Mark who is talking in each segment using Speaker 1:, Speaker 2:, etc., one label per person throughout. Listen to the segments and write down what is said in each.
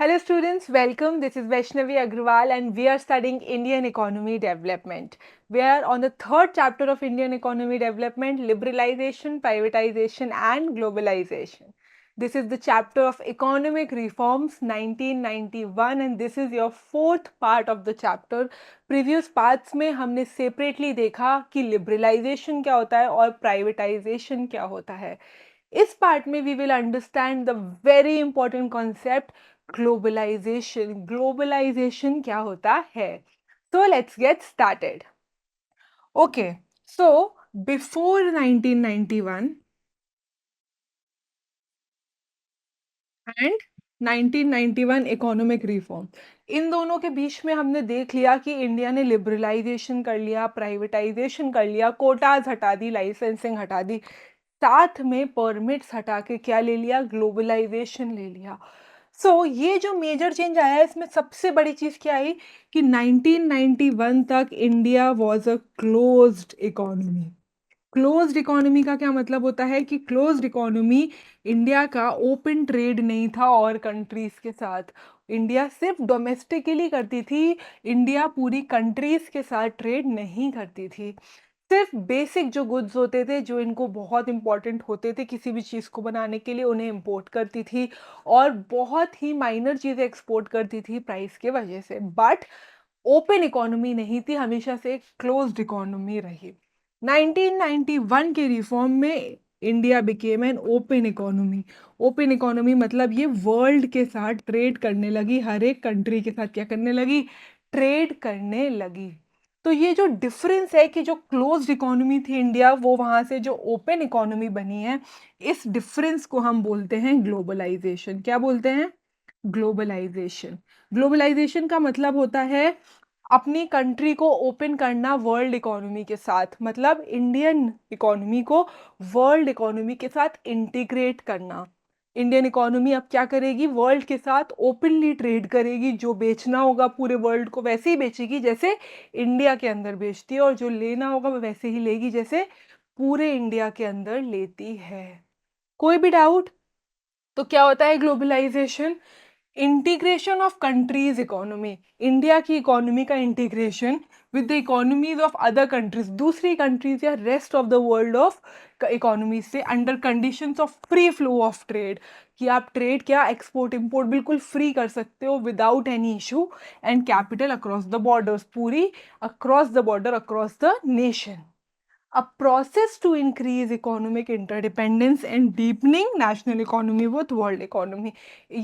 Speaker 1: Hello students, welcome. This is Vaishnavi Agrawal and we are studying Indian economy development. We are on the third chapter of Indian economy development, liberalization, privatization and globalization. This is the chapter of economic reforms 1991 and this is your fourth part of the chapter. Previous parts में हमने separately देखा कि liberalization क्या होता है और privatization क्या होता है. इस पार्ट में we will understand the very important concept globalisation. Globalisation क्या होता है? So let's get started. Okay, so before 1991 and 1991 economic reform, इन दोनों के बीच में हमने देख लिया कि इंडिया ने लिबरलाइजेशन कर लिया, प्राइवेटाइजेशन कर लिया, कोटाज हटा दी, लाइसेंसिंग हटा दी, साथ में परमिट्स हटा के क्या ले लिया? ग्लोबलाइजेशन ले लिया. ये जो मेजर चेंज आया है इसमें सबसे बड़ी चीज़ क्या आई कि 1991 तक India was a closed economy. Closed economy का क्या मतलब होता है कि क्लोज्ड इकोनॉमी इंडिया का ओपन ट्रेड नहीं था और कंट्रीज के साथ. इंडिया सिर्फ डोमेस्टिकली करती थी, इंडिया पूरी कंट्रीज के साथ ट्रेड नहीं करती थी. सिर्फ बेसिक जो गुड्स होते थे, जो इनको बहुत इंपॉर्टेंट होते थे किसी भी चीज़ को बनाने के लिए, उन्हें इंपोर्ट करती थी और बहुत ही माइनर चीज़ें एक्सपोर्ट करती थी प्राइस के वजह से. बट ओपन इकोनॉमी नहीं थी, हमेशा से क्लोज्ड इकोनॉमी रही. 1991 के रिफॉर्म में India became an open economy. Open economy मतलब ये वर्ल्ड के साथ ट्रेड करने लगी, हर एक कंट्री के साथ क्या करने लगी? ट्रेड करने लगी. तो ये जो डिफरेंस है कि जो क्लोज्ड इकोनॉमी थी इंडिया, वो वहाँ से जो ओपन इकोनॉमी बनी है, इस डिफरेंस को हम बोलते हैं ग्लोबलाइजेशन. क्या बोलते हैं? ग्लोबलाइजेशन. ग्लोबलाइजेशन का मतलब होता है अपनी कंट्री को ओपन करना वर्ल्ड इकोनॉमी के साथ, मतलब इंडियन इकोनॉमी को वर्ल्ड इकोनॉमी के साथ इंटीग्रेट करना. इंडियन इकोनॉमी अब क्या करेगी? वर्ल्ड के साथ ओपनली ट्रेड करेगी. जो बेचना होगा पूरे वर्ल्ड को वैसे ही बेचेगी जैसे इंडिया के अंदर बेचती है, और जो लेना होगा वो वैसे ही लेगी जैसे पूरे इंडिया के अंदर लेती है. कोई भी डाउट? तो क्या होता है globalisation? Integration of countries economy. India की इकोनॉमी का integration with the economies of other countries, दूसरी कंट्रीज या rest of the world of economy से, under conditions of free flow of trade. कि आप ट्रेड क्या, एक्सपोर्ट इंपोर्ट बिल्कुल free कर सकते हो without any issue. And capital across the borders, पूरी across the border, across the nation. A process to increase economic interdependence and deepening national economy with world economy.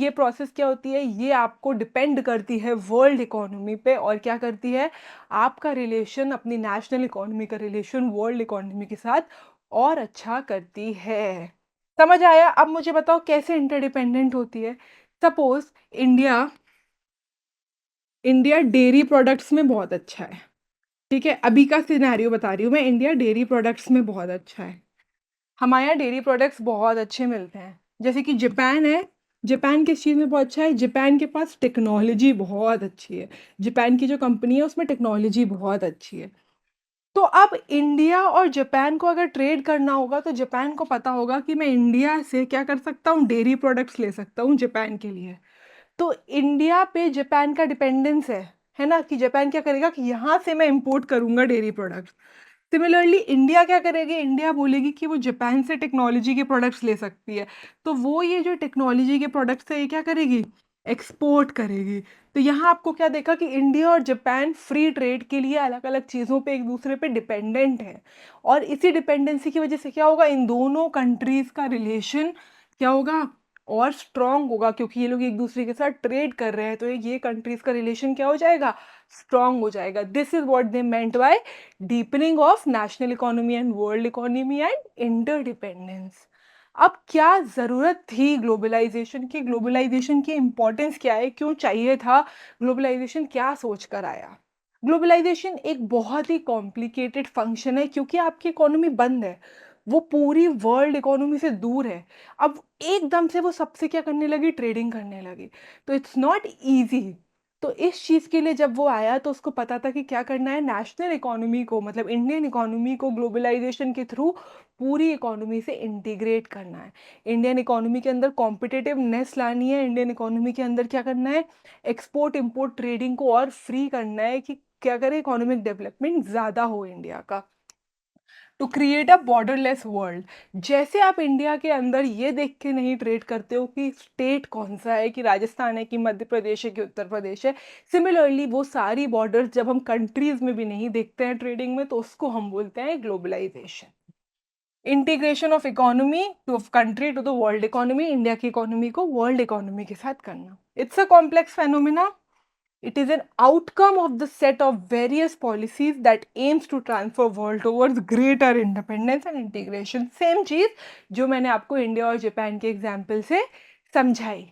Speaker 1: ये process क्या होती है? ये आपको डिपेंड करती है वर्ल्ड इकोनॉमी पे, और क्या करती है? आपका रिलेशन, अपनी नेशनल इकोनॉमी का रिलेशन वर्ल्ड इकोनॉमी के साथ और अच्छा करती है. समझ आया? अब मुझे बताओ कैसे इंटरडिपेंडेंट होती है. Suppose India India dairy products में बहुत अच्छा है. ठीक है, अभी का सिनेरियो बता रही हूँ मैं. इंडिया डेयरी प्रोडक्ट्स में बहुत अच्छा है. हमारे यहाँ डेयरी प्रोडक्ट्स बहुत अच्छे मिलते हैं. जैसे कि जापान है. जापान किस चीज़ में बहुत अच्छा है? जापान के पास टेक्नोलॉजी बहुत अच्छी है. जापान की जो कंपनी है उसमें टेक्नोलॉजी बहुत अच्छी है. तो अब इंडिया और जापान को अगर ट्रेड करना होगा तो जापान को पता होगा कि मैं इंडिया से क्या कर सकता हूँ? डेयरी प्रोडक्ट्स ले सकता हूँ जापान के लिए. तो इंडिया पे जापान का डिपेंडेंस है ना, कि जापान क्या करेगा कि यहाँ से मैं इंपोर्ट करूंगा डेयरी प्रोडक्ट्स. सिमिलरली इंडिया क्या करेगी? इंडिया बोलेगी कि वो जापान से टेक्नोलॉजी के प्रोडक्ट्स ले सकती है, तो वो ये जो टेक्नोलॉजी के प्रोडक्ट्स है ये क्या करेगी? एक्सपोर्ट करेगी. तो यहाँ आपको क्या देखा कि इंडिया और जापान फ्री ट्रेड के लिए अलग अलग चीज़ों पे एक दूसरे पे डिपेंडेंट है. और इसी डिपेंडेंसी की वजह से क्या होगा? इन दोनों कंट्रीज़ का रिलेशन क्या होगा? और स्ट्रांग होगा, क्योंकि ये लोग एक दूसरे के साथ ट्रेड कर रहे हैं. तो ये कंट्रीज़ का रिलेशन क्या हो जाएगा? स्ट्रांग हो जाएगा. This is what they meant by deepening of national economy and world economy and interdependence. अब क्या ज़रूरत थी ग्लोबलाइजेशन की? ग्लोबलाइजेशन की इंपॉर्टेंस क्या है? क्यों चाहिए था ग्लोबलाइजेशन? क्या सोच कर आया? ग्लोबलाइजेशन एक बहुत ही कॉम्प्लिकेटेड फंक्शन है, क्योंकि आपकी इकोनॉमी बंद है, वो पूरी वर्ल्ड इकोनॉमी से दूर है. अब एकदम से वो सबसे क्या करने लगी? ट्रेडिंग करने लगी. तो इट्स नॉट ईजी. तो इस चीज़ के लिए जब वो आया तो उसको पता था कि क्या करना है, नेशनल इकोनॉमी को मतलब इंडियन इकोनॉमी को ग्लोबलाइजेशन के थ्रू पूरी इकोनॉमी से इंटीग्रेट करना है। इंडियन इकोनॉमी के अंदर कॉम्पिटिटिवनेस लानी है, इंडियन इकोनॉमी के अंदर क्या करना है, एक्सपोर्ट इम्पोर्ट ट्रेडिंग को और फ्री करना है कि क्या करे, इकोनॉमिक डेवलपमेंट ज़्यादा हो इंडिया का। To create a borderless world. जैसे आप इंडिया के अंदर ये देख के नहीं ट्रेड करते हो कि स्टेट कौन सा है, कि राजस्थान है, कि मध्य प्रदेश है, कि उत्तर प्रदेश है, सिमिलरली वो सारी बॉर्डर्स जब हम कंट्रीज में भी नहीं देखते हैं ट्रेडिंग में, तो उसको हम बोलते हैं globalization. Integration of economy to country to the world economy, India की इकोनॉमी को वर्ल्ड इकोनॉमी के साथ करना। It's a complex phenomena. It is an outcome of the set of various policies that aims to transfer world towards greater independence and integration. Same चीज जो मैंने आपको India और जापान के एग्जाम्पल से समझाई.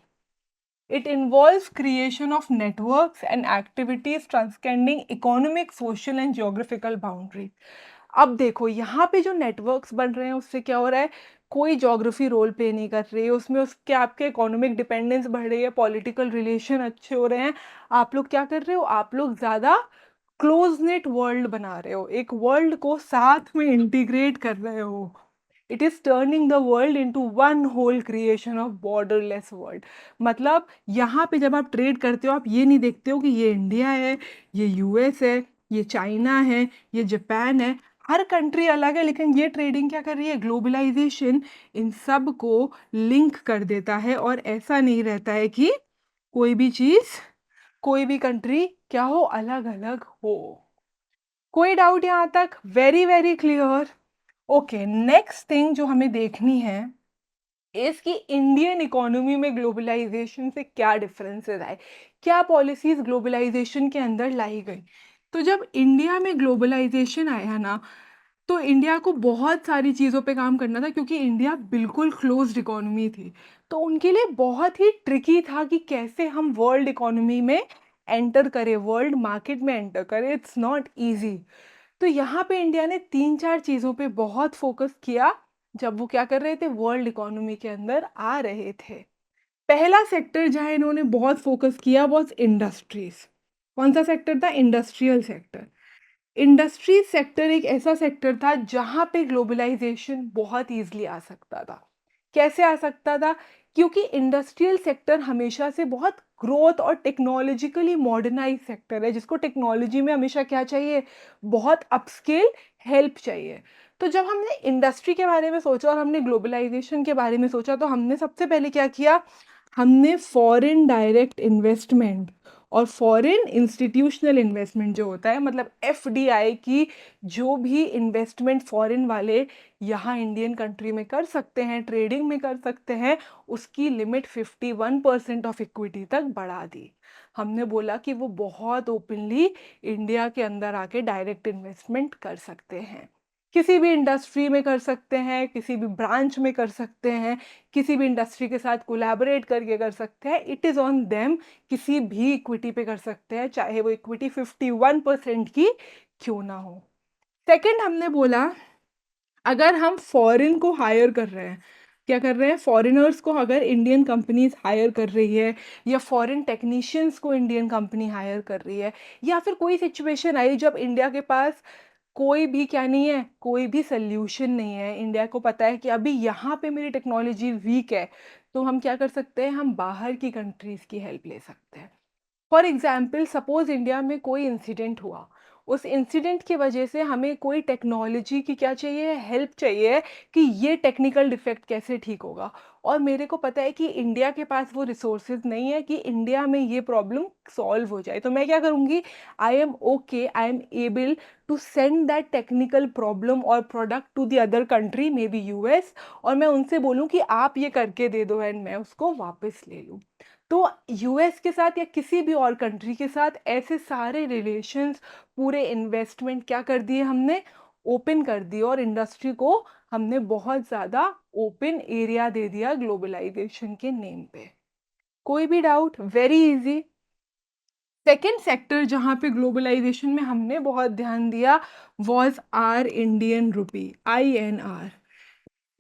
Speaker 1: It involves creation of networks and activities transcending economic, social and geographical boundaries. अब देखो यहाँ पे जो नेटवर्क्स बन रहे हैं उससे क्या हो रहा है, कोई ज्योग्राफी रोल प्ले नहीं कर रही है उसमें, उसके आपके इकोनॉमिक डिपेंडेंस बढ़ रही है, पॉलिटिकल रिलेशन अच्छे हो रहे हैं, आप लोग क्या कर रहे हो, आप लोग ज़्यादा क्लोज नेट वर्ल्ड बना रहे हो, एक वर्ल्ड को साथ में इंटीग्रेट कर रहे हो. It is turning the world into one whole creation of borderless world. मतलब यहाँ पे जब आप ट्रेड करते हो आप ये नहीं देखते हो कि ये इंडिया है, ये यूएस है, ये चाइना है, ये जापान है, हर कंट्री अलग है, लेकिन ये ट्रेडिंग क्या कर रही है, ग्लोबलाइजेशन इन सब को लिंक कर देता है. और ऐसा नहीं रहता है कि कोई भी चीज़, कोई भी कंट्री क्या हो, अलग अलग हो. कोई डाउट यहाँ तक, very very clear. Okay, next thing जो हमें देखनी है इसकी इंडियन इकोनॉमी में ग्लोबलाइजेशन से क्या डिफरेंसेस आए, क्या पॉलिसीज ग्लोबलाइजेशन के अंदर लाई गई. तो जब इंडिया में ग्लोबलाइजेशन आया ना, तो इंडिया को बहुत सारी चीज़ों पे काम करना था क्योंकि इंडिया बिल्कुल क्लोज्ड इकोनॉमी थी. तो उनके लिए बहुत ही ट्रिकी था कि कैसे हम वर्ल्ड इकोनॉमी में एंटर करें, वर्ल्ड मार्केट में एंटर करें. It's not easy. तो यहाँ पे इंडिया ने 3-4 चीज़ों पे बहुत फोकस किया जब वो क्या कर रहे थे, वर्ल्ड इकोनॉमी के अंदर आ रहे थे. पहला सेक्टर जहाँ इन्होंने बहुत फोकस किया वॉज इंडस्ट्रीज. कौन सा सेक्टर था, इंडस्ट्रियल सेक्टर. इंडस्ट्री सेक्टर एक ऐसा सेक्टर था जहाँ पे ग्लोबलाइजेशन बहुत ईजिली आ सकता था. कैसे आ सकता था, क्योंकि इंडस्ट्रियल सेक्टर हमेशा से बहुत ग्रोथ और टेक्नोलॉजिकली मॉडर्नाइज सेक्टर है, जिसको टेक्नोलॉजी में हमेशा क्या चाहिए, बहुत अपस्केल हेल्प चाहिए. तो जब हमने इंडस्ट्री के बारे में सोचा और हमने ग्लोबलाइजेशन के बारे में सोचा, तो हमने सबसे पहले क्या किया, हमने फॉरेन डायरेक्ट इन्वेस्टमेंट और फॉरेन इंस्टीट्यूशनल इन्वेस्टमेंट जो होता है, मतलब एफडीआई की जो भी इन्वेस्टमेंट फॉरेन वाले यहाँ इंडियन कंट्री में कर सकते हैं, ट्रेडिंग में कर सकते हैं, उसकी लिमिट 51% ऑफ इक्विटी तक बढ़ा दी. हमने बोला कि वो बहुत ओपनली इंडिया के अंदर आके डायरेक्ट इन्वेस्टमेंट कर सकते हैं, किसी भी इंडस्ट्री में कर सकते हैं, किसी भी ब्रांच में कर सकते हैं, किसी भी इंडस्ट्री के साथ कोलैबोरेट करके कर सकते हैं. इट इज़ ऑन देम, किसी भी इक्विटी पे कर सकते हैं, चाहे वो इक्विटी 51% की क्यों ना हो. सेकंड हमने बोला, अगर हम फॉरेन को हायर कर रहे हैं, क्या कर रहे हैं, फॉरेनर्स को अगर इंडियन कंपनीज हायर कर रही है, या फॉरेन टेक्नीशियंस को इंडियन कंपनी हायर कर रही है, या फिर कोई सिचुएशन आई जब इंडिया के पास कोई भी क्या नहीं है, कोई भी सल्यूशन नहीं है, इंडिया को पता है कि अभी यहाँ पे मेरी टेक्नोलॉजी वीक है, तो हम क्या कर सकते हैं, हम बाहर की कंट्रीज़ की हेल्प ले सकते हैं. फॉर एग्जाम्पल, सपोज इंडिया में कोई इंसिडेंट हुआ, उस इंसिडेंट की वजह से हमें कोई टेक्नोलॉजी की क्या चाहिए, हेल्प चाहिए कि ये टेक्निकल डिफेक्ट कैसे ठीक होगा, और मेरे को पता है कि इंडिया के पास वो रिसोर्सेज नहीं है कि इंडिया में ये प्रॉब्लम सॉल्व हो जाए. तो मैं क्या करूँगी, I am able to send that technical problem और product to the other country, maybe US, और मैं उनसे बोलूँ कि आप ये करके दे दो एंड मैं उसको वापस ले लूँ. तो यूएस के साथ या किसी भी और कंट्री के साथ ऐसे सारे रिलेशंस, पूरे इन्वेस्टमेंट क्या कर दिए हमने, ओपन कर दिए, और इंडस्ट्री को हमने बहुत ज़्यादा ओपन एरिया दे दिया ग्लोबलाइजेशन के नेम पे. कोई भी doubt, very easy. Second sector जहाँ पे ग्लोबलाइजेशन में हमने बहुत ध्यान दिया was our Indian rupee, INR.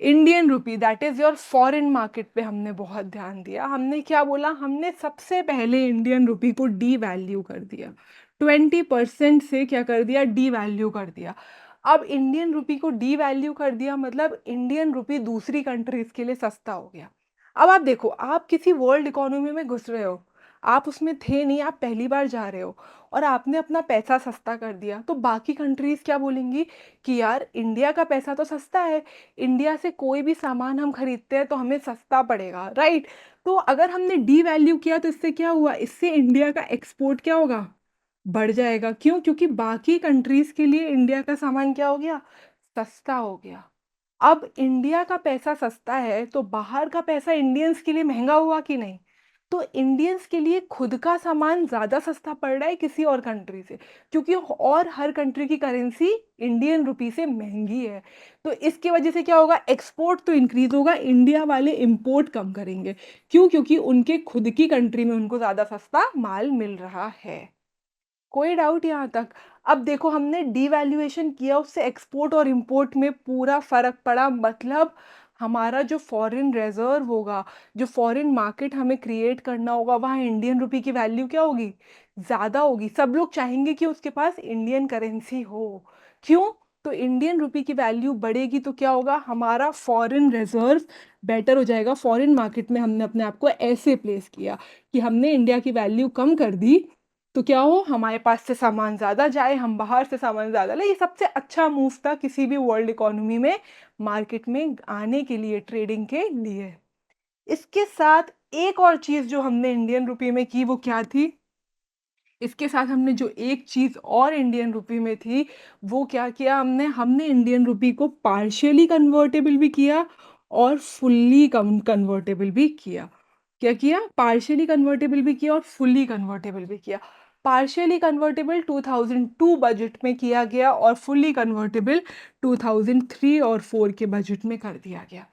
Speaker 1: Indian rupee that is your foreign market पे हमने बहुत ध्यान दिया। हमने क्या बोला? हमने सबसे पहले इंडियन रुपी को डीवैल्यू कर दिया। 20% से क्या कर दिया? डीवैल्यू कर दिया। अब इंडियन रुपी को डीवैल्यू कर दिया मतलब इंडियन रुपी दूसरी कंट्रीज़ के लिए सस्ता हो गया। अब आप देखो, आप किसी वर्ल्ड इकोनॉमी में घुस रहे हो, आप उसमें थे नहीं, आप पहली बार जा रहे हो और आपने अपना पैसा सस्ता कर दिया, तो बाकी कंट्रीज़ क्या बोलेंगी कि यार इंडिया का पैसा तो सस्ता है, इंडिया से कोई भी सामान हम खरीदते हैं तो हमें सस्ता पड़ेगा, राइट? तो अगर हमने डीवैल्यू किया तो इससे क्या हुआ? इससे इंडिया का एक्सपोर्ट क्या होगा? बढ़ जाएगा। क्यों? क्योंकि बाकी कंट्रीज़ के लिए इंडिया का सामान क्या हो गया? सस्ता हो गया। अब इंडिया का पैसा सस्ता है तो बाहर का पैसा इंडियंस के लिए महँगा हुआ कि नहीं? तो इंडियंस के लिए खुद का सामान ज़्यादा सस्ता पड़ रहा है किसी और कंट्री से, क्योंकि और हर कंट्री की करेंसी इंडियन रुपी से महँगी है। तो इसकी वजह से क्या होगा? एक्सपोर्ट तो इंक्रीज़ होगा, इंडिया वाले इम्पोर्ट कम करेंगे। क्यों? क्योंकि उनके खुद की कंट्री में उनको ज़्यादा सस्ता माल मिल रहा है। कोई डाउट यहाँ तक? अब देखो, हमने डिवैल्यूएशन किया, उससे एक्सपोर्ट और इम्पोर्ट में पूरा फ़र्क पड़ा, मतलब हमारा जो फॉरेन रिज़र्व होगा, जो फॉरेन मार्केट हमें क्रिएट करना होगा, वहाँ इंडियन रुपी की वैल्यू क्या होगी? ज़्यादा होगी। सब लोग चाहेंगे कि उसके पास इंडियन करेंसी हो। क्यों? तो इंडियन रुपी की वैल्यू बढ़ेगी तो क्या होगा? हमारा फॉरेन रिज़र्व बेटर हो जाएगा। फॉरेन मार्केट में हमने अपने आप को ऐसे प्लेस किया कि हमने इंडिया की वैल्यू कम कर दी, तो क्या हो? हमारे पास से सामान ज़्यादा जाए, हम बाहर से सामान ज़्यादा लें। ये सबसे अच्छा मूव था किसी भी वर्ल्ड इकोनॉमी में मार्केट में आने के लिए, ट्रेडिंग के लिए। इसके साथ एक और चीज़ जो हमने इंडियन रुपी में की वो क्या थी? इसके साथ हमने जो एक चीज़ और इंडियन रुपी में थी, वो क्या किया हमने? हमने इंडियन रुपी को पार्शियली कन्वर्टेबल भी किया और फुल्ली कन्वर्टेबल भी किया। क्या किया? पार्शियली कन्वर्टेबल भी किया और फुल्ली कन्वर्टेबल भी किया। पार्शियली कन्वर्टेबल 2002 बजट में किया गया और फुल्ली कन्वर्टेबल 2003 और 4 के बजट में कर दिया गया।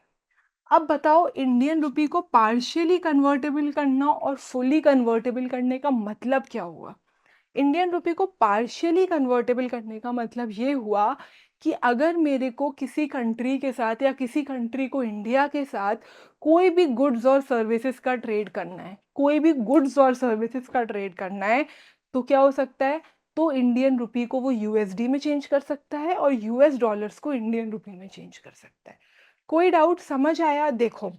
Speaker 1: अब बताओ, इंडियन रुपी को पार्शियली कन्वर्टेबल करना और फुल्ली कन्वर्टेबल करने का मतलब क्या हुआ? इंडियन रुपी को पार्शियली कन्वर्टेबल करने का मतलब ये हुआ कि अगर मेरे को किसी कंट्री के साथ या किसी कंट्री को इंडिया के साथ कोई भी गुड्स और सर्विसेज का ट्रेड करना है, कोई भी गुड्स और सर्विसेज का ट्रेड करना है, तो क्या हो सकता है? तो इंडियन रुपी को वो यूएसडी में चेंज कर सकता है और यूएस डॉलर्स को इंडियन रुपी में चेंज कर सकता है। कोई डाउट? समझ आया? देखो,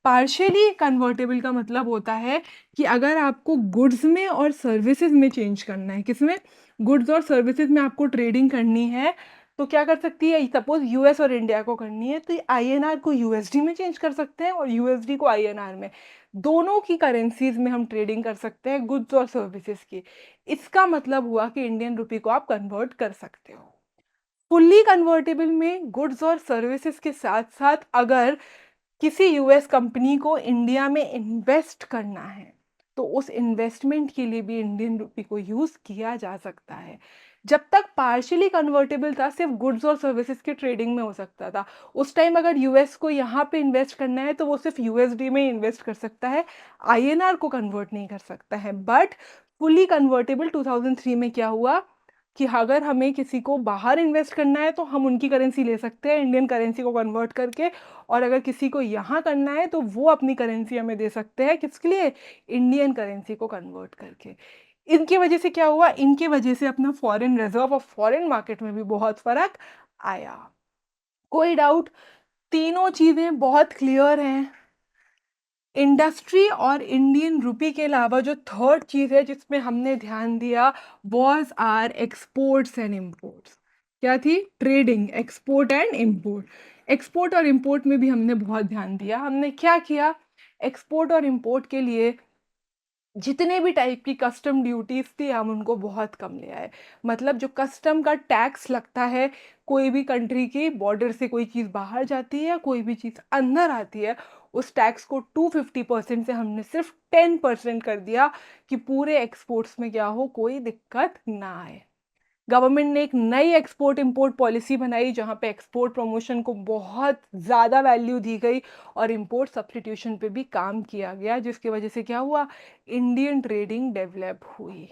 Speaker 1: पार्शियली कन्वर्टेबल का मतलब होता है कि अगर आपको गुड्स में और सर्विसेज में चेंज करना है, किसमें? गुड्स और सर्विसेज में आपको ट्रेडिंग करनी है, तो क्या कर सकती है? सपोज यूएस और इंडिया को करनी है तो आईएनआर को यूएसडी में चेंज कर सकते हैं और यूएसडी को आईएनआर में। दोनों की करेंसीज में हम ट्रेडिंग कर सकते हैं, गुड्स और सर्विसेज की। इसका मतलब हुआ कि इंडियन रुपी को आप कन्वर्ट कर सकते हो। फुल्ली कन्वर्टेबल में गुड्स और सर्विसेज के साथ साथ अगर किसी यूएस कंपनी को इंडिया में इन्वेस्ट करना है, तो उस इन्वेस्टमेंट के लिए भी इंडियन रुपी को यूज़ किया जा सकता है। जब तक पार्शियली कन्वर्टेबल था, सिर्फ गुड्स और सर्विसेज के ट्रेडिंग में हो सकता था। उस टाइम अगर यूएस को यहाँ पे इन्वेस्ट करना है, तो वो सिर्फ यूएसडी में इन्वेस्ट कर सकता है, आईएनआर को कन्वर्ट नहीं कर सकता है। बट फुल्ली कन्वर्टेबल 2003 में क्या हुआ कि अगर हमें किसी को बाहर इन्वेस्ट करना है, तो हम उनकी करेंसी ले सकते हैं, इंडियन करेंसी को कन्वर्ट करके, और अगर किसी को यहाँ करना है तो वो अपनी करेंसी हमें दे सकते हैं, किसके लिए? इंडियन करेंसी को कन्वर्ट करके। इनकी वजह से क्या हुआ? इनकी वजह से अपना फॉरेन रिजर्व और फॉरेन मार्केट में भी बहुत फर्क आया। कोई डाउट? तीनों चीजें बहुत क्लियर हैं। इंडस्ट्री और इंडियन रुपी के अलावा जो थर्ड चीज़ है जिसमें हमने ध्यान दिया, was our exports and imports. क्या थी? Trading, export and import. Export और इम्पोर्ट में भी हमने बहुत ध्यान दिया। हमने क्या किया? एक्सपोर्ट और इम्पोर्ट के लिए जितने भी टाइप की कस्टम ड्यूटीज़ थी, हम उनको बहुत कम ले आए। मतलब जो कस्टम का टैक्स लगता है, कोई भी कंट्री की बॉर्डर से कोई चीज़ बाहर जाती है या कोई भी चीज़ अंदर आती है, उस टैक्स को 250% से हमने सिर्फ 10% कर दिया कि पूरे एक्सपोर्ट्स में क्या हो, कोई दिक्कत ना आए। गवर्नमेंट ने एक नई एक्सपोर्ट इंपोर्ट पॉलिसी बनाई जहां पे एक्सपोर्ट प्रमोशन को बहुत ज़्यादा वैल्यू दी गई और इंपोर्ट सब्स्टिट्यूशन पे भी काम किया गया, जिसकी वजह से क्या हुआ? इंडियन ट्रेडिंग डेवलप हुई।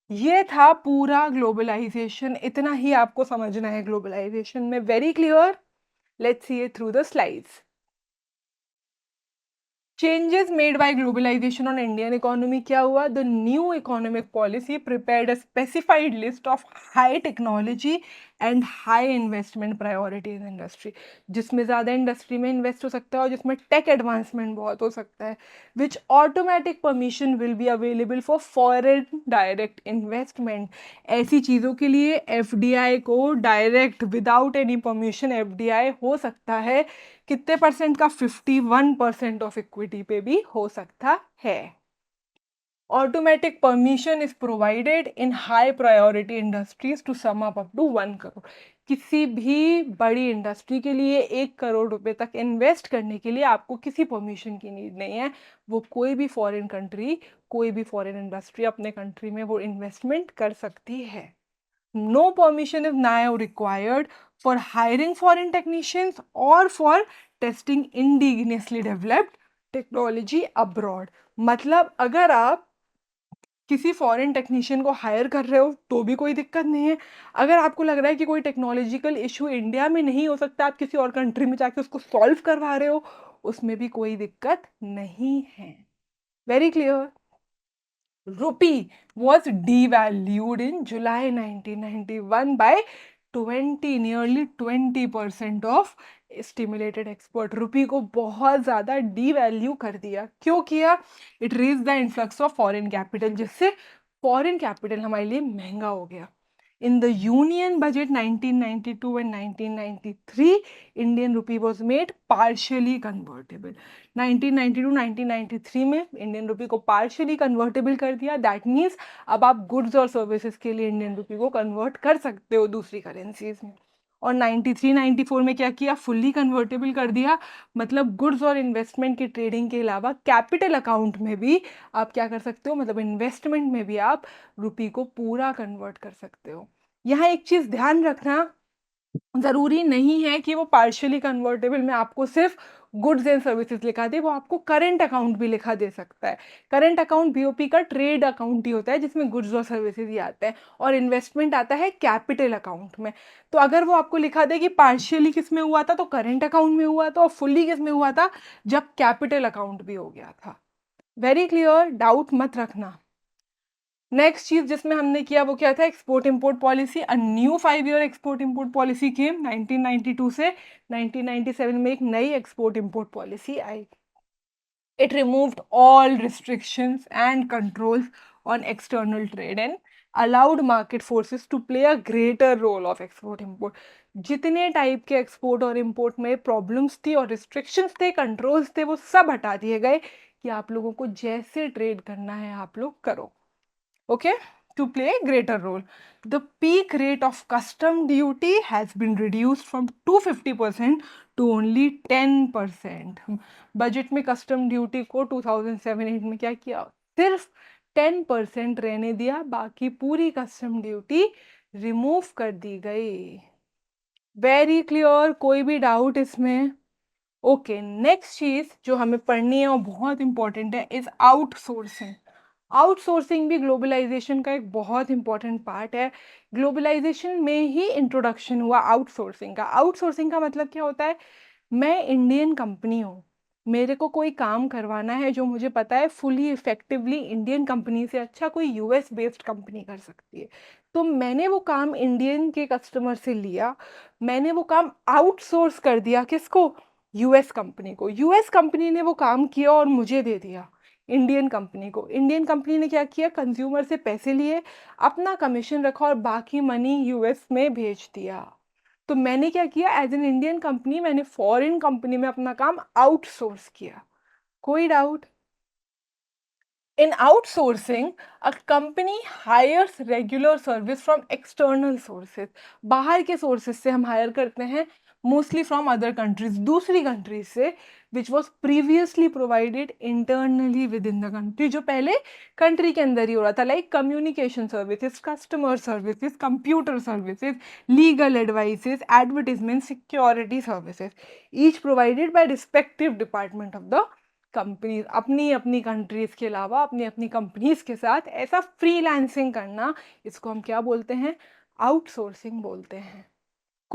Speaker 1: ये था पूरा ग्लोबलाइजेशन। इतना ही आपको समझना है ग्लोबलाइजेशन में। Very clear? Let's see it through the slides. Changes made by globalization on Indian economy क्या हुआ? The new economic policy prepared a specified list of high technology and high investment priorities industry, जिसमें ज़्यादा industry में invest हो सकता है और जिसमें टेक एडवांसमेंट बहुत हो सकता है, which automatic permission will be available for foreign direct investment. ऐसी चीज़ों के लिए FDI को direct without any permission FDI हो सकता है, कितने परसेंट का? 51% ऑफ इक्विटी पे भी हो सकता है। Automatic permission is provided in high priority industries to sum up to 1 crore. किसी भी बड़ी इंडस्ट्री के लिए 1 करोड़ रुपए तक इन्वेस्ट करने के लिए आपको किसी परमिशन की नीड नहीं है। वो कोई भी फॉरेन कंट्री, कोई भी फॉरेन इंडस्ट्री अपने कंट्री में वो इन्वेस्टमेंट कर सकती है। No permission is now required for hiring foreign technicians or for testing indigenously developed technology abroad. मतलब अगर आप किसी फॉरेन टेक्नीशियन को हायर कर रहे हो तो भी कोई दिक्कत नहीं है। अगर आपको लग रहा है कि कोई टेक्नोलॉजिकल इशू इंडिया में नहीं हो सकता, आप किसी और कंट्री में जाके उसको सॉल्व करवा रहे हो, उसमें भी कोई दिक्कत नहीं है। Very clear? Rupee was devalued in July 1991 by nearly 20% of stimulated export. Rupee को बहुत ज़्यादा डीवैल्यू कर दिया। क्यों किया? It raise the influx of foreign capital, जिससे फॉरेन कैपिटल हमारे लिए महंगा हो गया। In the Union Budget 1992 and 1993, Indian rupee was made partially convertible. 1992-1993 में इंडियन रुपी को पार्शियली कन्वर्टेबल कर दिया। दैट मीन्स अब आप गुड्स और सर्विसेज के लिए इंडियन रुपी को कन्वर्ट कर सकते हो दूसरी करेंसीज में। और 93-94 में क्या किया? फुल्ली कन्वर्टेबल कर दिया। मतलब गुड्स और इन्वेस्टमेंट की ट्रेडिंग के अलावा कैपिटल अकाउंट में भी आप क्या कर सकते हो? मतलब इन्वेस्टमेंट में भी आप रुपी को पूरा कन्वर्ट कर सकते हो। यहाँ एक चीज़ ध्यान रखना, ज़रूरी नहीं है कि वो पार्शियली कन्वर्टेबल में आपको सिर्फ गुड्स एंड सर्विसेज लिखा दे, वो आपको करंट अकाउंट भी लिखा दे सकता है। करंट अकाउंट बीओपी का ट्रेड अकाउंट ही होता है जिसमें गुड्स और सर्विसेज ही आते हैं, और इन्वेस्टमेंट आता है कैपिटल अकाउंट में। तो अगर वो आपको लिखा दे कि पार्शियली किस में हुआ था, तो करंट अकाउंट में हुआ था, और फुल्ली किस में हुआ था? जब कैपिटल अकाउंट भी हो गया था। Very clear? डाउट मत रखना। नेक्स्ट चीज जिसमें हमने किया वो क्या था? Export import policy. A new 5 year export import policy came 1992 से 1997 में एक नई एक्सपोर्ट इंपोर्ट पॉलिसी आई। It removed all restrictions and controls on external trade and allowed market forces to play a greater role of export import. जितने type के export और import में problems थी और रिस्ट्रिक्शंस थे, कंट्रोल्स थे, वो सब हटा दिए गए कि आप लोगों को जैसे ट्रेड करना है आप लोग करो। Okay, to play a greater role. The peak rate of custom duty has been reduced from 250% to only 10%. Budget में कस्टम ड्यूटी को 2007-8 में क्या किया? सिर्फ 10% रहने दिया, बाकी पूरी कस्टम ड्यूटी रिमूव कर दी गई। Very clear? कोई भी डाउट इसमें? ओके, नेक्स्ट चीज जो हमें पढ़नी है और बहुत इंपॉर्टेंट है इज आउटसोर्सिंग। आउटसोर्सिंग भी ग्लोबलाइजेशन का एक बहुत इंपॉर्टेंट पार्ट है। ग्लोबलाइजेशन में ही इंट्रोडक्शन हुआ आउटसोर्सिंग का। आउटसोर्सिंग का मतलब क्या होता है? मैं इंडियन कंपनी हूँ, मेरे को कोई काम करवाना है जो मुझे पता है फुली इफेक्टिवली इंडियन कंपनी से अच्छा कोई यूएस बेस्ड कंपनी कर सकती है, तो मैंने वो काम इंडियन के कस्टमर से लिया, मैंने वो काम आउटसोर्स कर दिया। किसको? यूएस कंपनी को। यूएस कंपनी ने वो काम किया और मुझे दे दिया इंडियन कंपनी को। इंडियन कंपनी ने क्या किया? कंज्यूमर से पैसे लिए, अपना कमीशन रखा और बाकी मनी यूएस में भेज दिया। तो मैंने क्या किया? एज एन इंडियन कंपनी मैंने फॉरेन कंपनी में अपना काम आउटसोर्स किया। कोई doubt? In outsourcing, a company hires regular service from external sources. बाहर के sources से हम hire करते हैं, mostly from other countries, दूसरी countries से, which was previously provided internally within the country, जो पहले country के अंदर ही हो रहा था, like communication services, customer services, computer services, legal advices, advertisement, security services, each provided by respective department of the companies. अपनी अपनी कंट्रीज के अलावा अपनी अपनी कंपनीज के साथ ऐसा फ्रीलांसिंग करना, इसको हम क्या बोलते हैं? आउटसोर्सिंग बोलते हैं।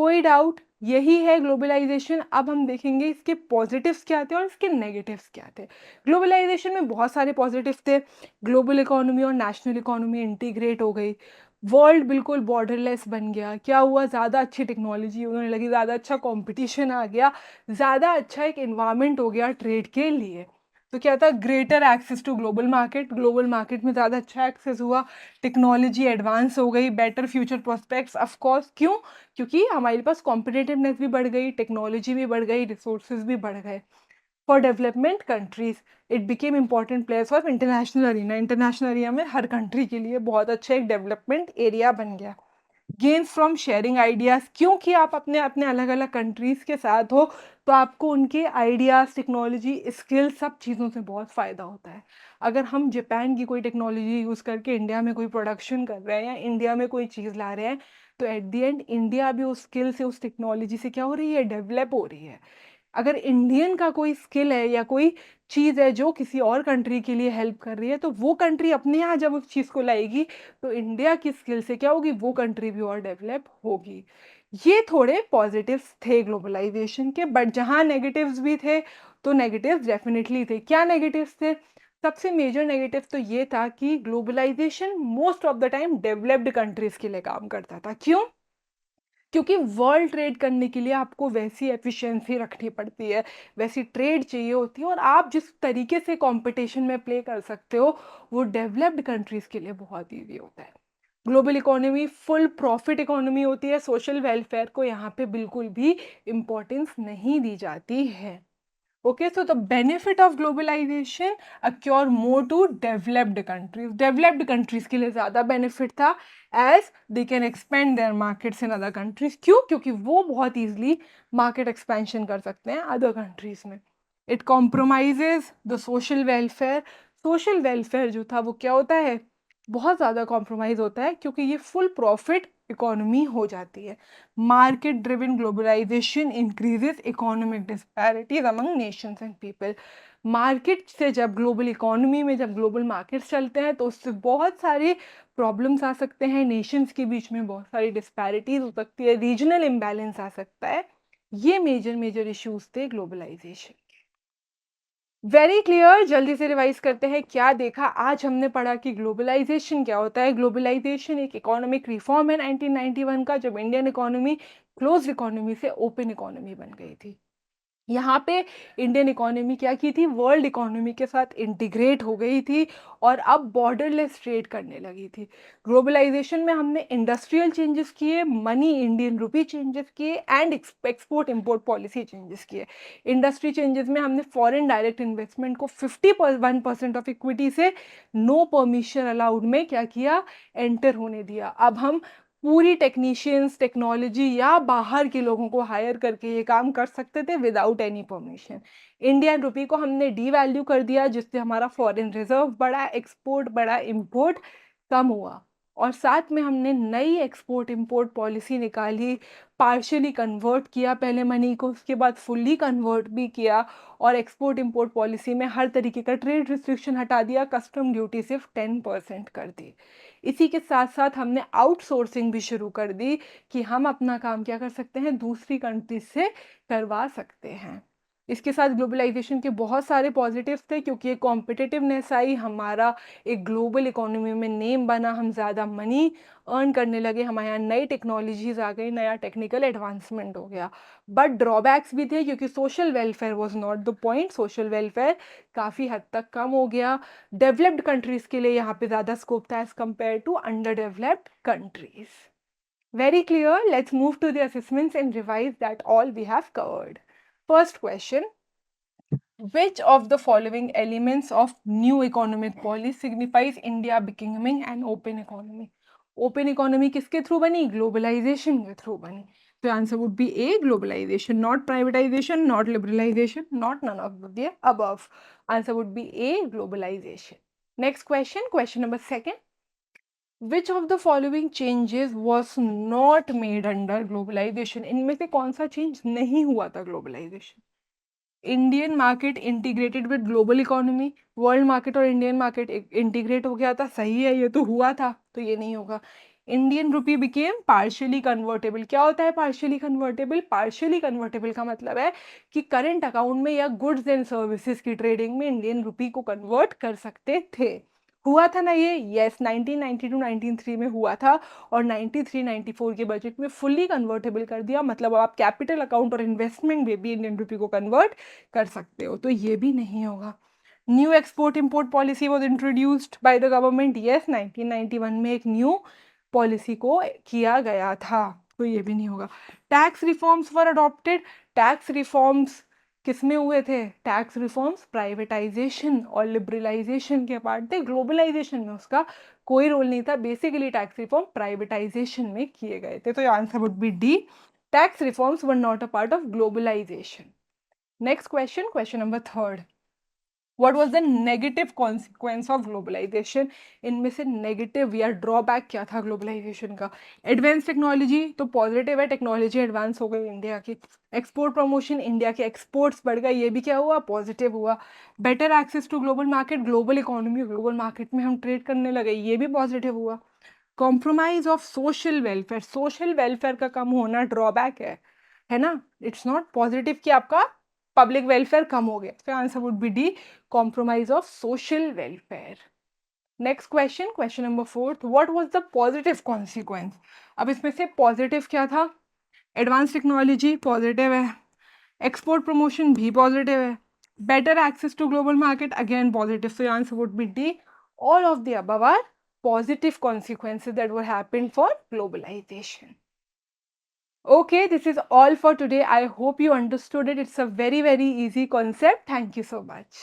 Speaker 1: कोई डाउट, यही है ग्लोबलाइजेशन। अब हम देखेंगे इसके पॉजिटिव्स क्या थे और इसके नेगेटिव्स क्या थे। ग्लोबलाइजेशन में बहुत सारे पॉजिटिव थे। ग्लोबल इकोनॉमी और नेशनल इकोनॉमी इंटीग्रेट हो गई, वर्ल्ड बिल्कुल बॉर्डरलेस बन गया। क्या हुआ, ज़्यादा अच्छी टेक्नोलॉजी होने लगी, ज़्यादा अच्छा कंपटीशन आ गया, ज़्यादा अच्छा एक इन्वायरमेंट हो गया ट्रेड के लिए। तो क्या था, greater access to global market, global market में ज़्यादा अच्छा एक्सेस हुआ, टेक्नोलॉजी एडवांस हो गई, better future prospects. Of course क्यों, क्योंकि हमारे पास कॉम्पिटिटिवनेस भी बढ़ गई, टेक्नोलॉजी भी बढ़ गई, रिसोर्सेज भी बढ़ गए। For development countries it became important place of international arena, international area में हर कंट्री के लिए बहुत अच्छा एक डेवलपमेंट एरिया बन गया। गेन्स फ्रॉम शेयरिंग आइडियाज़, क्योंकि आप अपने अपने अलग अलग कंट्रीज़ के साथ हो तो आपको उनके आइडियाज़, टेक्नोलॉजी, स्किल, सब चीज़ों से बहुत फ़ायदा होता है। अगर हम जापान की कोई टेक्नोलॉजी यूज़ करके इंडिया में कोई प्रोडक्शन कर रहे हैं या इंडिया में कोई चीज़ ला रहे हैं, तो एट द एंड इंडिया भी उस स्किल से, उस टेक्नोलॉजी से क्या हो रही है, डेवलप हो रही है। अगर इंडियन का कोई स्किल है या कोई चीज़ है जो किसी और कंट्री के लिए हेल्प कर रही है, तो वो कंट्री अपने यहाँ जब उस चीज़ को लाएगी तो इंडिया की स्किल से क्या होगी, वो कंट्री भी और डेवलप होगी। ये थोड़े पॉजिटिव्स थे ग्लोबलाइजेशन के, बट जहाँ नेगेटिव्स भी थे तो नेगेटिव्स डेफिनेटली थे। क्या नेगेटिव्स थे, सबसे मेजर नेगेटिव तो ये था कि globalization most of the time developed countries के लिए काम करता था। क्यों, क्योंकि वर्ल्ड ट्रेड करने के लिए आपको वैसी एफिशिएंसी रखनी पड़ती है, वैसी ट्रेड चाहिए होती है, और आप जिस तरीके से कंपटीशन में प्ले कर सकते हो वो डेवलप्ड कंट्रीज़ के लिए बहुत ईजी होता है। Global economy full profit economy होती है, सोशल वेलफेयर को यहाँ पे बिल्कुल भी इम्पोर्टेंस नहीं दी जाती है। Okay, so the benefit of globalization occur more to developed countries. Developed countries के लिए ज़्यादा benefit था, as they can expand their markets in other countries. क्यों, क्योंकि वो बहुत easily market expansion कर सकते हैं other countries में। It compromises the social welfare. Social welfare जो था वो क्या होता है, बहुत ज़्यादा कॉम्प्रोमाइज़ होता है, क्योंकि ये फुल प्रॉफिट इकोनॉमी हो जाती है। Market driven globalization increases economic disparities among nations and people. Market से जब ग्लोबल इकोनॉमी में जब ग्लोबल मार्केट्स चलते हैं तो उससे बहुत सारे प्रॉब्लम्स आ सकते हैं, नेशंस के बीच में बहुत सारी डिस्पैरिटीज हो सकती है, रीजनल इम्बैलेंस आ सकता है। ये मेजर मेजर इश्यूज थे ग्लोबलाइजेशन। वेरी क्लियर, जल्दी से रिवाइज करते हैं क्या देखा आज हमने पढ़ा कि ग्लोबलाइजेशन क्या होता है। ग्लोबलाइजेशन एक इकोनॉमिक रिफॉर्म है 1991 का, जब इंडियन इकोनॉमी क्लोज्ड इकोनॉमी से ओपन इकोनॉमी बन गई थी। यहाँ पे इंडियन इकोनॉमी क्या की थी, वर्ल्ड इकोनॉमी के साथ इंटीग्रेट हो गई थी और अब बॉर्डरलेस ट्रेड करने लगी थी। ग्लोबलाइजेशन में हमने इंडस्ट्रियल चेंजेस किए, मनी इंडियन रुपी चेंजेस किए, and export import policy changes किए। इंडस्ट्री चेंजेस में हमने फॉरेन डायरेक्ट इन्वेस्टमेंट को 51% ऑफ इक्विटी से नो परमिशन अलाउड में क्या किया, एंटर होने दिया। अब हम पूरी टेक्नीशियंस, टेक्नोलॉजी या बाहर के लोगों को हायर करके ये काम कर सकते थे without any permission. Indian rupee को हमने डीवैल्यू कर दिया, जिससे हमारा फॉरेन रिजर्व बढ़ा, एक्सपोर्ट बढ़ा, इंपोर्ट कम हुआ। और साथ में हमने नई एक्सपोर्ट इंपोर्ट पॉलिसी निकाली, पार्शियली कन्वर्ट किया पहले मनी को, उसके बाद फुल्ली कन्वर्ट भी किया, और एक्सपोर्ट इंपोर्ट पॉलिसी में हर तरीके का ट्रेड रिस्ट्रिक्शन हटा दिया, कस्टम ड्यूटी सिर्फ 10% कर दी। इसी के साथ साथ हमने आउटसोर्सिंग भी शुरू कर दी कि हम अपना काम क्या कर सकते हैं, दूसरी कंट्रीज से करवा सकते हैं। इसके साथ ग्लोबलाइजेशन के बहुत सारे पॉजिटिव्स थे, क्योंकि एक कॉम्पिटिटिवनेस आई, हमारा एक ग्लोबल इकोनॉमी में नेम बना, हम ज़्यादा मनी अर्न करने लगे, हमारे यहाँ नई टेक्नोलॉजीज आ गई, नया टेक्निकल एडवांसमेंट हो गया। बट ड्रॉबैक्स भी थे, क्योंकि social welfare was not the point, social welfare काफ़ी हद तक कम हो गया। डेवलप्ड कंट्रीज के लिए यहाँ पे ज़्यादा स्कोप था as compare to under developed countries. Very clear. Let's move to the assessments and revise that all we have covered. First question: which of the following elements of new economic policy signifies India becoming an open economy? Open economy किसके through बनी? Globalization के through बनी. The answer would be A, globalization, not privatization, not liberalization, not none of the above. Answer would be A, globalization. Next question, question number second. Which of the following changes was not made under globalization? इनमें से कौन सा change नहीं हुआ था globalization? Indian market integrated with global economy, world market और Indian market integrate हो गया था, सही है, ये तो हुआ था, तो ये नहीं होगा। Indian rupee became partially convertible. क्या होता है पार्शियली कन्वर्टेबल? पार्शियली कन्वर्टेबल का मतलब है कि करंट अकाउंट में या गुड्स एंड सर्विसेज की ट्रेडिंग में इंडियन रुपी को कन्वर्ट कर सकते थे। हुआ था ना ये? यस, 1992-1993 में हुआ था और 93-94 के बजट में फुल्ली कन्वर्टेबल कर दिया। मतलब आप कैपिटल अकाउंट और इन्वेस्टमेंट में भी इंडियन रुपी को कन्वर्ट कर सकते हो। तो ये भी नहीं होगा। New export import policy was introduced by the government. Yes, 1991 में एक न्यू पॉलिसी को किया गया था। तो ये भी नहीं होगा। टैक्स रिफॉर्म्स वर अडॉप्टेड। टैक्स रिफॉर्म्स किस में हुए थे? टैक्स रिफॉर्म्स प्राइवेटाइजेशन और लिबरलाइजेशन के पार्ट थे। ग्लोबलाइजेशन में उसका कोई रोल नहीं था। बेसिकली टैक्स रिफॉर्म प्राइवेटाइजेशन में किए गए थे। तो answer would be D, tax reforms were not a part of globalization. Next question, question number 3, What was the negative consequence of globalization? इनमें से नेगेटिव या ड्रॉबैक क्या था ग्लोबलाइजेशन का? एडवांस टेक्नोलॉजी तो पॉजिटिव है, टेक्नोलॉजी एडवांस हो गई इंडिया की। एक्सपोर्ट प्रमोशन, इंडिया के एक्सपोर्ट्स बढ़ गए, ये भी क्या हुआ? पॉजिटिव हुआ। Better access to global market, global economy, global market में हम ट्रेड करने लगे, ये भी पॉजिटिव हुआ। Compromise of social welfare, social welfare का कम होना ड्रॉबैक है ना? इट्स नॉट पॉजिटिव कि आपका पब्लिक वेलफेयर कम हो गया। तो answer would be D, compromise of social welfare. Next question, question number 4, what was the positive consequence? अब इसमें से पॉजिटिव क्या था? एडवांस टेक्नोलॉजी पॉजिटिव है, एक्सपोर्ट प्रमोशन भी पॉजिटिव है, better access to global market again positive. So answer would be D, all of the above are positive consequences that were happened for globalization. Okay, this is all for today. I hope you understood it. It's a very, very easy concept. Thank you so much.